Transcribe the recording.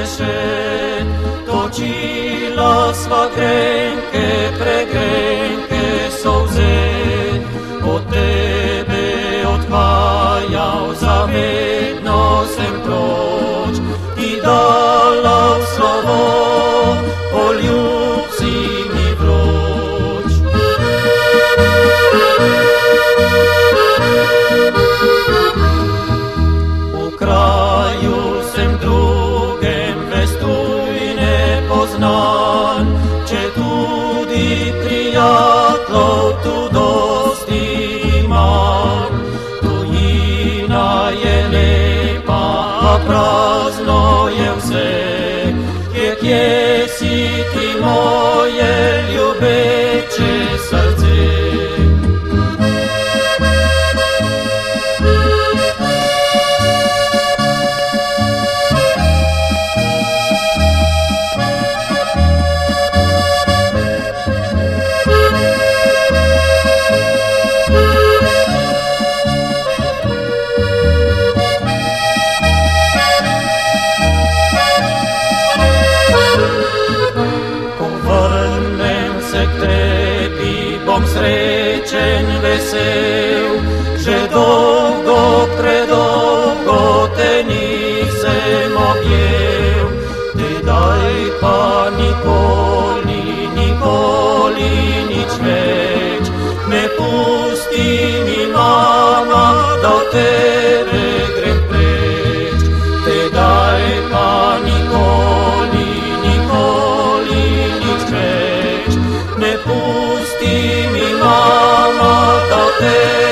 greșit, točila sva grenke, pregrenke solze. Od tebe odhajal, zavedno sem proč, ti dala v slovo, poljub si mi vroč. V kraju sem drugem vestuj nepoznan, če tudi prijatelj tu dosti imam. Tujina je lepa, a prazno je vse, kje si ti moje ljubeče srce. Bom srečen, vesel, že dolgo, predolgo te nisem objel. Tedaj pa nikoli, nikoli nič več, ne pusti mi, mama, da od tebe grem preč. Tedaj pa nikoli, nikoli nič več, ne pusti mi, mama, da te